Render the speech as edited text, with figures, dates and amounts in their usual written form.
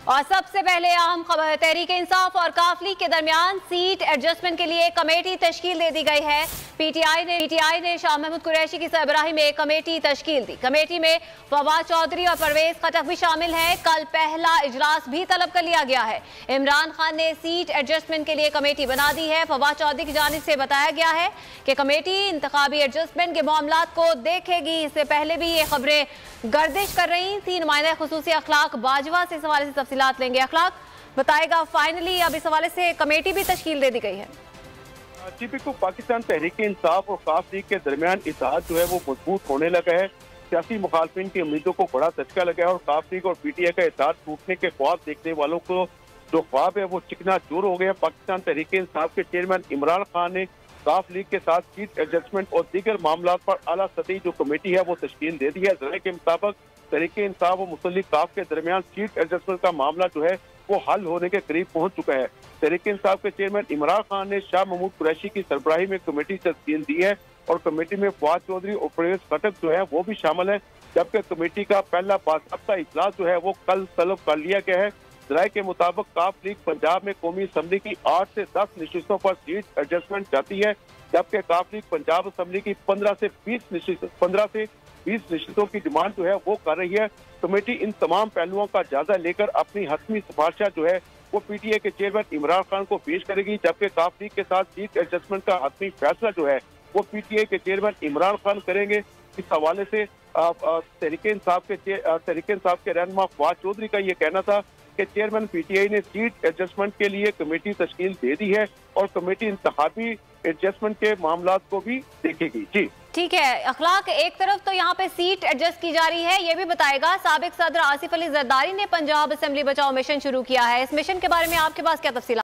और सबसे पहले अहम खबर, तहरीक इंसाफ और काफ लीग के दरमियान सीट एडजस्टमेंट के लिए कमेटी तश्कील दे दी गई है। पीटीआई ने शाह महमूद कुरैशी की सरबराही में कमेटी तश्कील दी। कमेटी में फवाद चौधरी और परवेज खटक भी शामिल है। कल पहला इजलास भी तलब कर लिया गया है। इमरान खान ने सीट एडजस्टमेंट के लिए कमेटी बना दी है। फवाद चौधरी की जानिब से बताया गया है कि कमेटी इंतखाबी एडजस्टमेंट के मामलात को देखेगी। इससे पहले भी ये खबरें गर्दिश कर रही थी। नुमाइंदा खुसूसी अखलाक बाजवा से इस हवाले से तफसीलात लेंगे। अखलाक बताएगा, फाइनली अब इस हवाले से कमेटी भी तश्कील दे दी गई है। जी बिल्कुल, पाकिस्तान तहरीक इंसाफ और काफ लीग के दरमियान इत्तेहाद जो है वो मजबूत होने लगा है। सियासी मुखालफिन की उम्मीदों को बड़ा झटका लगा है और काफ लीग और पीटीआई का इत्तेहाद टूटने के ख्वाब देखने वालों को जो ख्वाब है वो चिकना चूर हो गया। पाकिस्तान तहरीक इंसाफ के चेयरमैन इमरान खान ने काफ लीग के साथ सीट एडजस्टमेंट और दीगर मामला पर आला सतही जो कमेटी है वो तश्कील दे दी है। जराये के मुताबिक तहरीक इंसाफ और मुसल्लिक काफ के दरमियान सीट एडजस्टमेंट का मामला जो है वो हल होने के करीब पहुंच चुका है। तहरीक इंसाफ के चेयरमैन इमरान खान ने शाह महमूद कुरैशी की सरबराही में कमेटी तश्कील दी है और कमेटी में फवाद चौधरी और परवेज खटक जो है वो भी शामिल है, जबकि कमेटी का पहला बाकायदा इजलास जो है वो कल तलब कर लिया गया है। जराये के मुताबिक काफ लीग पंजाब में कौमी असम्बली की 8 से 10 नशिस्तों पर सीट एडजस्टमेंट चाहती है, जबकि काफ लीग पंजाब असम्बली की 15 से 20 नशिस्तों की डिमांड जो है वो कर रही है। कमेटी इन तमाम पहलुओं का जायजा लेकर अपनी हतमी सिफारिशें जो है वो पीटीआई के चेयरमैन इमरान खान को पेश करेगी, जबकि काफ लीग के साथ सीट एडजस्टमेंट का हतमी फैसला जो है वो पीटीआई के चेयरमैन इमरान खान करेंगे। इस हवाले से तहरीक इंसाफ के रहनुमा फवाद चौधरी का ये कहना था कि चेयरमैन पीटीआई ने सीट एडजस्टमेंट के लिए कमेटी तश्कील दे दी है और कमेटी इंतखाबी एडजस्टमेंट के मामलात को भी देखेगी। जी ठीक है अखलाक, एक तरफ तो यहाँ पे सीट एडजस्ट की जा रही है, ये भी बताएगा साबिक सदर आसिफ अली जरदारी ने पंजाब असेंबली बचाओ मिशन शुरू किया है। इस मिशन के बारे में आपके पास क्या तफसील?